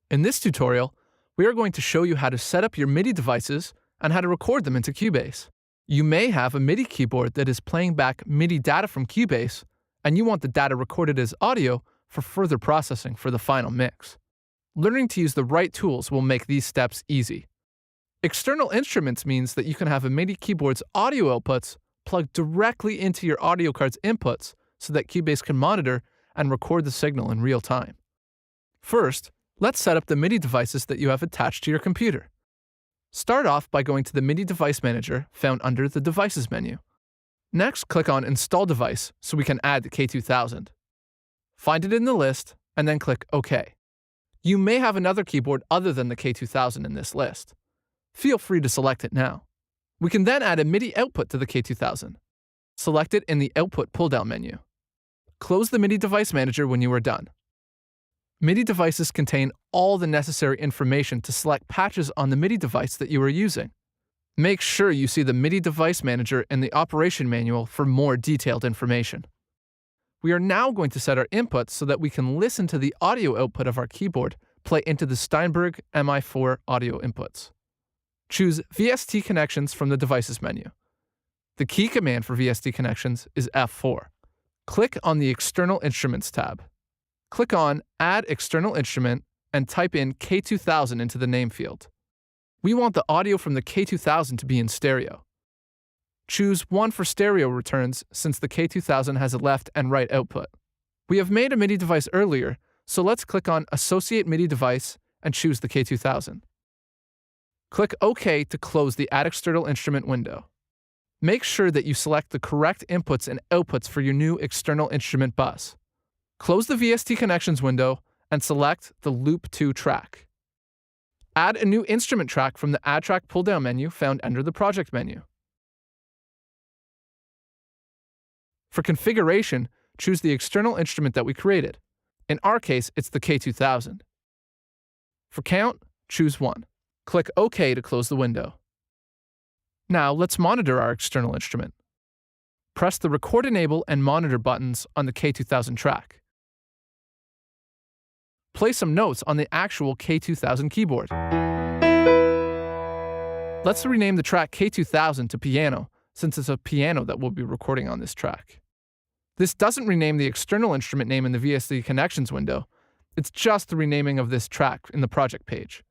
In this tutorial, we are going to show you how to set up your MIDI devices and how to record them into Cubase. You may have a MIDI keyboard that is playing back MIDI data from Cubase, and you want the data recorded as audio for further processing for the final mix. Learning to use the right tools will make these steps easy. External instruments means that you can have a MIDI keyboard's audio outputs plugged directly into your audio card's inputs so that Cubase can monitor and record the signal in real time. First, let's set up the MIDI devices that you have attached to your computer. Start off by going to the MIDI device manager found under the Devices menu. Next, click on Install Device so we can add the K2000. Find it in the list and then click OK. You may have another keyboard other than the K2000 in this list. Feel free to select it now. We can then add a MIDI output to the K2000. Select it in the Output pull-down menu. Close the MIDI device manager when you are done. MIDI devices contain all the necessary information to select patches on the MIDI device that you are using. Make sure you see the MIDI device manager in the operation manual for more detailed information. We are now going to set our inputs so that we can listen to the audio output of our keyboard play into the Steinberg MI4 audio inputs. Choose VST Connections from the Devices menu. The key command for VST Connections is F4. Click on the External Instruments tab. Click on Add External Instrument and type in K2000 into the name field. We want the audio from the K2000 to be in stereo. Choose 1 for stereo returns since the K2000 has a left and right output. We have made a MIDI device earlier, so let's click on Associate MIDI Device and choose the K2000. Click OK to close the Add External Instrument window. Make sure that you select the correct inputs and outputs for your new external instrument bus. Close the VST Connections window and select the Loop 2 track. Add a new instrument track from the Add Track pull-down menu found under the Project menu. For configuration, choose the external instrument that we created. In our case, it's the K2000. For count, choose 1. Click OK to close the window. Now let's monitor our external instrument. Press the Record Enable and Monitor buttons on the K2000 track. Play some notes on the actual K2000 keyboard. Let's rename the track K2000 to Piano, since it's a piano that we'll be recording on this track. This doesn't rename the external instrument name in the VST Connections window. It's just the renaming of this track in the project page.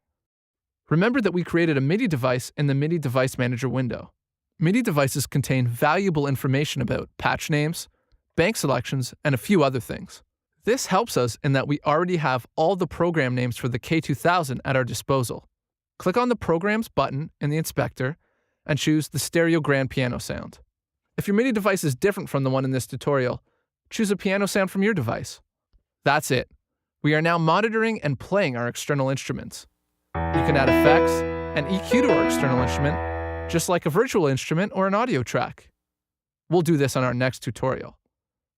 Remember that we created a MIDI device in the MIDI Device Manager window. MIDI devices contain valuable information about patch names, bank selections, and a few other things. This helps us in that we already have all the program names for the K2000 at our disposal. Click on the Programs button in the inspector and choose the Stereo Grand Piano sound. If your MIDI device is different from the one in this tutorial, choose a piano sound from your device. That's it. We are now monitoring and playing our external instruments. You can add effects and EQ to our external instrument, just like a virtual instrument or an audio track. We'll do this on our next tutorial.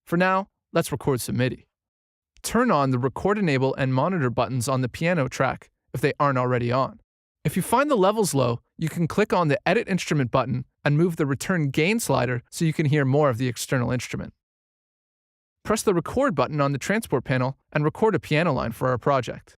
For now, let's record some MIDI. Turn on the Record Enable and Monitor buttons on the piano track if they aren't already on. If you find the levels low, you can click on the Edit Instrument button and move the Return Gain slider so you can hear more of the external instrument. Press the Record button on the transport panel and record a piano line for our project.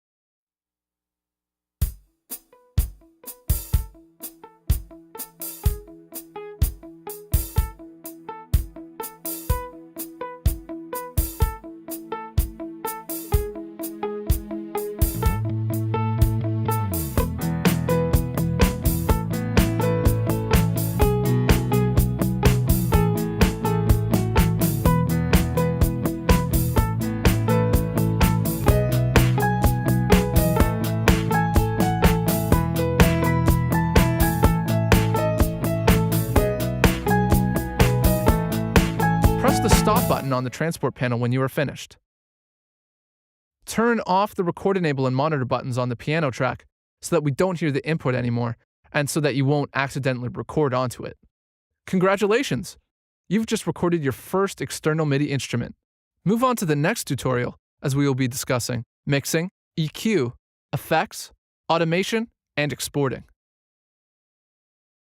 Press the Stop button on the transport panel when you are finished. Turn off the Record Enable and Monitor buttons on the piano track so that we don't hear the input anymore and so that you won't accidentally record onto it. Congratulations! You've just recorded your first external MIDI instrument. Move on to the next tutorial as we will be discussing mixing, EQ, effects, automation, and exporting.